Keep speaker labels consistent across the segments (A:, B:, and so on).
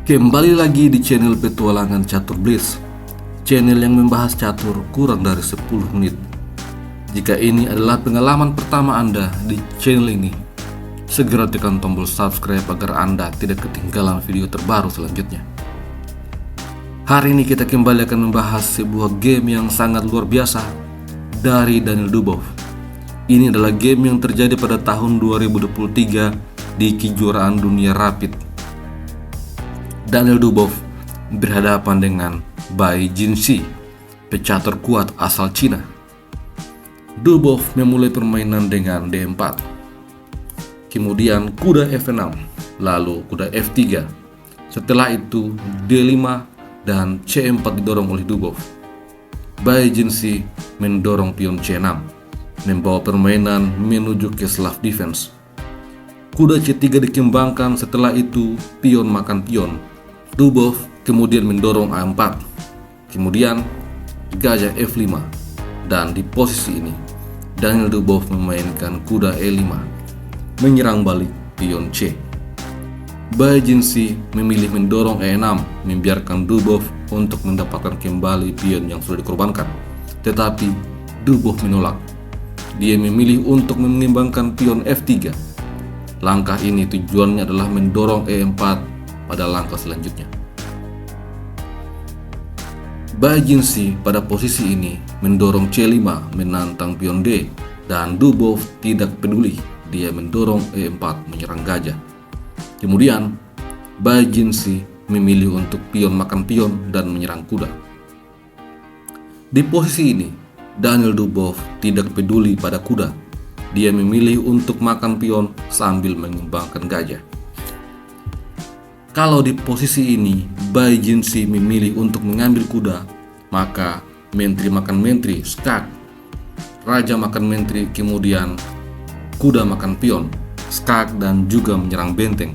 A: Kembali lagi di channel Petualangan Catur Bliss, channel yang membahas catur kurang dari 10 menit. Jika ini adalah pengalaman pertama Anda di channel ini, segera tekan tombol subscribe agar Anda tidak ketinggalan video terbaru selanjutnya. Hari ini kita kembali akan membahas sebuah game yang sangat luar biasa dari Daniel Dubov. Ini adalah game yang terjadi pada tahun 2023 di kejuaraan dunia Rapid. Daniel Dubov berhadapan dengan Bai Jinshi, pecatur kuat asal Cina. Dubov memulai permainan dengan D4, kemudian kuda F6, lalu kuda F3. Setelah itu D5 dan C4 didorong oleh Dubov. Bai Jinshi mendorong pion C6, membawa permainan menuju ke Slav defense. Kuda C3 dikembangkan, setelah itu pion makan pion. Dubov kemudian mendorong A4, kemudian gajah F5, dan di posisi ini Daniel Dubov memainkan kuda E5, menyerang balik pion C. Bai Jinshi memilih mendorong E6, membiarkan Dubov untuk mendapatkan kembali pion yang sudah dikorbankan. Tetapi Dubov menolak. Dia memilih untuk menimbangkan pion F3. Langkah ini tujuannya adalah mendorong E4 pada langkah selanjutnya. Bai Jinshi pada posisi ini mendorong C5 menantang pion D, dan Dubov tidak peduli. Dia mendorong E4 menyerang gajah. Kemudian Bai Jinshi memilih untuk pion makan pion dan menyerang kuda. Di posisi ini Daniel Dubov tidak peduli pada kuda. Dia memilih untuk makan pion sambil mengembangkan gajah. Kalau di posisi ini Bai Jinshi memilih untuk mengambil kuda, maka menteri makan menteri, skak, raja makan menteri, kemudian kuda makan pion, skak, dan juga menyerang benteng.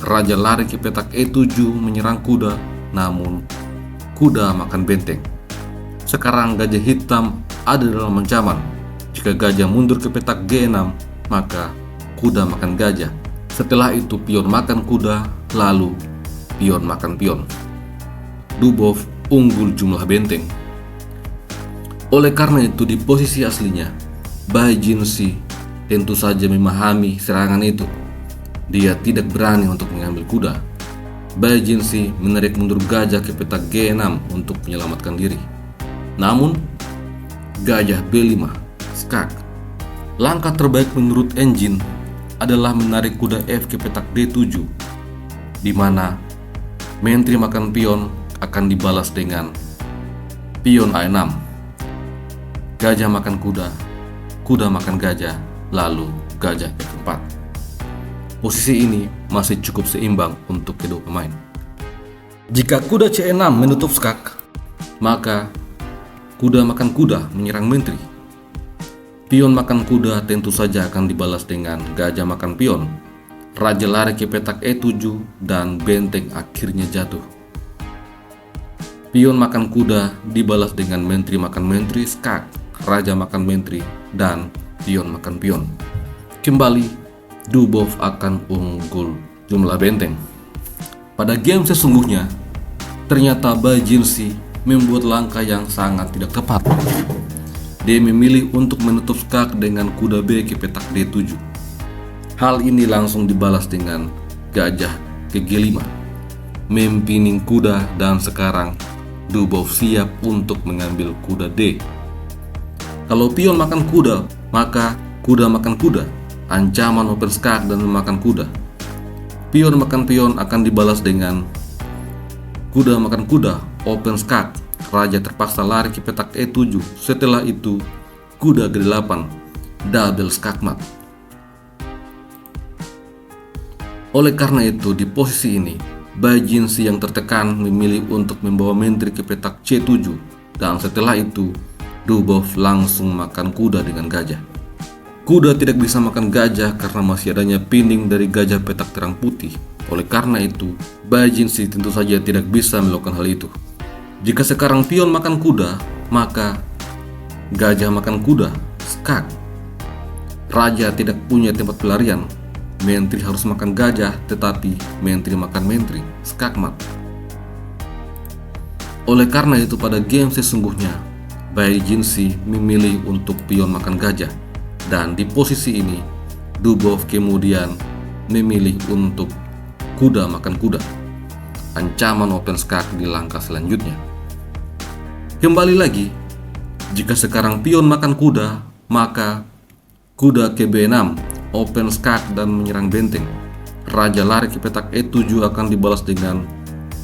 A: Raja lari ke petak E7 menyerang kuda, namun kuda makan benteng. Sekarang gajah hitam ada dalam ancaman. Jika gajah mundur ke petak G6, maka kuda makan gajah. Setelah itu pion makan kuda, lalu pion makan pion. Dubov unggul jumlah benteng. Oleh karena itu di posisi aslinya Bai Jinshi tentu saja memahami serangan itu. Dia tidak berani untuk mengambil kuda. Bai Jinshi menarik mundur gajah ke petak G6 untuk menyelamatkan diri. Namun gajah B5, skak. Langkah terbaik menurut engine adalah menarik kuda F ke petak D7, di mana menteri makan pion akan dibalas dengan pion A6. Gajah makan kuda, kuda makan gajah, lalu gajah F4. Posisi ini masih cukup seimbang untuk kedua pemain. Jika kuda C6 menutup skak, maka kuda makan kuda menyerang menteri. Pion makan kuda tentu saja akan dibalas dengan gajah makan pion. Raja lari ke petak E7 dan benteng akhirnya jatuh. Pion makan kuda dibalas dengan menteri makan menteri, skak, raja makan menteri, dan pion makan pion. Kembali Dubov akan unggul jumlah benteng. Pada game sesungguhnya, ternyata Bai Jinshi membuat langkah yang sangat tidak tepat. Dia memilih untuk menutup skak dengan kuda B ke petak D7. Hal ini langsung dibalas dengan gajah ke G5, mempining kuda, dan sekarang Dubov siap untuk mengambil kuda D. Kalau pion makan kuda, maka kuda makan kuda, ancaman open skak dan memakan kuda. Pion makan pion akan dibalas dengan kuda makan kuda, open skak. Raja terpaksa lari ke petak E7. Setelah itu kuda G8, double skakmat. Oleh karena itu di posisi ini Bai Jinshi yang tertekan memilih untuk membawa menteri ke petak C7, dan setelah itu Dubov langsung makan kuda dengan gajah. Kuda tidak bisa makan gajah karena masih adanya pining dari gajah petak terang putih. Oleh karena itu Bai Jinshi tentu saja tidak bisa melakukan hal itu. Jika sekarang pion makan kuda, maka gajah makan kuda, skak. Raja tidak punya tempat pelarian. Menteri harus makan gajah, tetapi menteri makan menteri, skakmat. Oleh karena itu pada game sesungguhnya, Bai Jinsi memilih untuk pion makan gajah, dan di posisi ini Dubov kemudian memilih untuk kuda makan kuda. Ancaman open skak di langkah selanjutnya. Kembali lagi, jika sekarang pion makan kuda, maka kuda ke B6, open skak dan menyerang benteng. Raja lari ke petak E7 akan dibalas dengan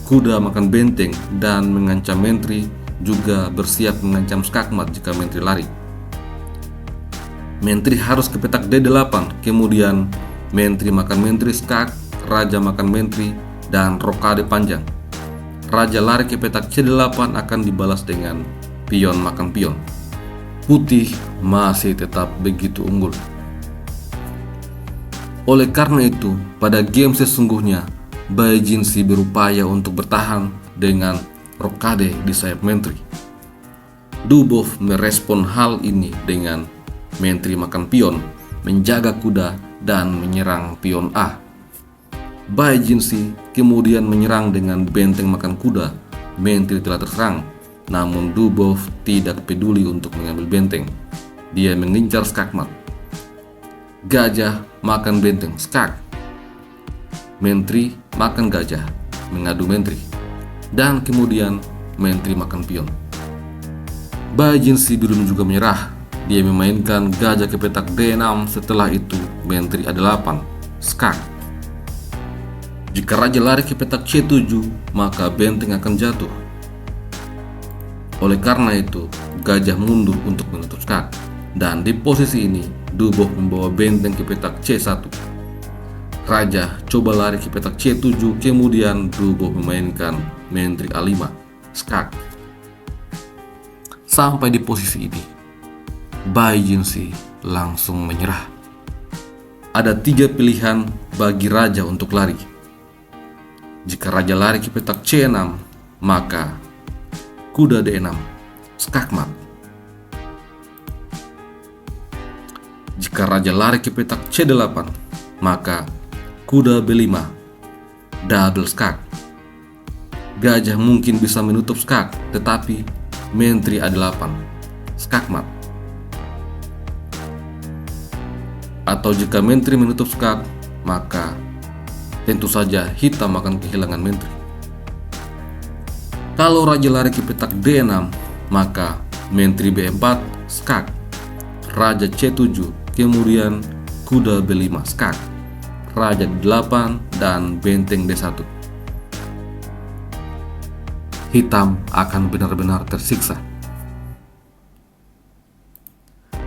A: kuda makan benteng dan mengancam menteri, juga bersiap mengancam skakmat jika menteri lari. Menteri harus ke petak D8, kemudian menteri makan menteri skak, raja makan menteri, dan rokade panjang. Raja lari ke petak C8 akan dibalas dengan pion makan pion. Putih masih tetap begitu unggul. Oleh karena itu, pada game sesungguhnya, Bai Jinsi berupaya untuk bertahan dengan rokade di sayap menteri. Dubov merespon hal ini dengan menteri makan pion, menjaga kuda, dan menyerang pion A. Bai Jinsi kemudian menyerang dengan benteng makan kuda. Menteri telah terserang, namun Dubov tidak peduli untuk mengambil benteng. Dia mengincar skakmat. Gajah makan benteng skak. Menteri makan gajah, mengadu menteri, dan kemudian menteri makan pion. Bai Jinsi belum juga menyerah. Dia memainkan gajah ke petak D6, setelah itu menteri A8, skak. Jika raja lari ke petak C7, maka benteng akan jatuh. Oleh karena itu, gajah mundur untuk menutup skak, dan di posisi ini Dubov membawa benteng ke petak C1. Raja coba lari ke petak C7, kemudian Dubov memainkan menteri A5, skak. Sampai di posisi ini, Bai Jinsi langsung menyerah. Ada 3 pilihan bagi raja untuk lari. Jika raja lari ke petak C6, maka kuda D6, skakmat. Jika raja lari ke petak C8, maka kuda B5, double skak. Gajah mungkin bisa menutup skak, tetapi menteri A8, skakmat. Atau jika menteri menutup skak, maka tentu saja hitam akan kehilangan menteri. Kalau raja lari ke petak D6, maka menteri B4, skak. Raja C7, kemudian kuda B5, skak. Raja D8 dan benteng D1. Hitam akan benar-benar tersiksa.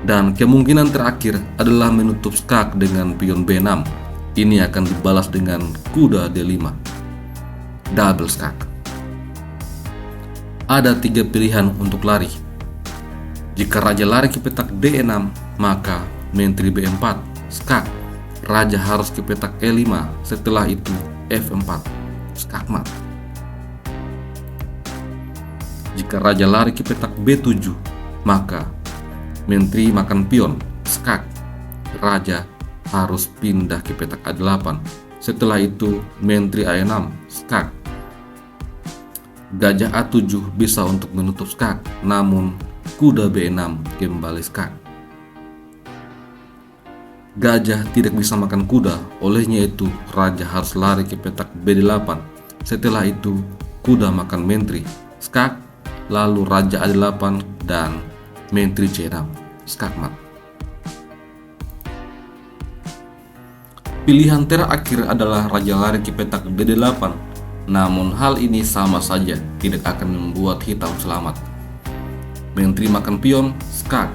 A: Dan kemungkinan terakhir adalah menutup skak dengan pion B6. Ini akan dibalas dengan kuda D5, double skak. Ada 3 pilihan untuk lari. Jika raja lari ke petak D6, maka menteri B4, skak. Raja harus ke petak E5, setelah itu F4, skakmat. Jika raja lari ke petak B7, maka menteri makan pion, skak. Raja harus pindah ke petak A8, setelah itu menteri A6, skak. Gajah A7 bisa untuk menutup skak, namun kuda B6 kembali skak. Gajah tidak bisa makan kuda, olehnya itu raja harus lari ke petak B8. Setelah itu kuda makan menteri, skak, lalu raja A8 dan menteri C6, skakmat. Pilihan terakhir adalah raja lari ke petak D8. Namun hal ini sama saja tidak akan membuat hitam selamat. Menteri makan pion, skak.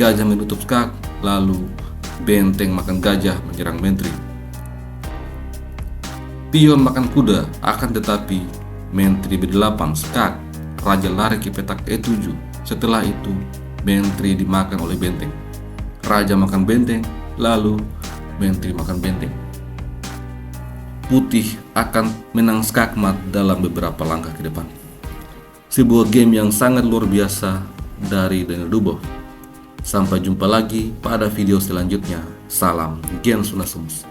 A: Gajah menutup skak, lalu benteng makan gajah menyerang menteri. Pion makan kuda, akan tetapi menteri B8, skak. Raja lari ke petak E7. Setelah itu menteri dimakan oleh benteng. Raja makan benteng, lalu menteri makan benteng. Putih akan menang skakmat dalam beberapa langkah ke depan. Sebuah game yang sangat luar biasa dari Daniel Dubov. Sampai jumpa lagi pada video selanjutnya. Salam Gens Unasumus.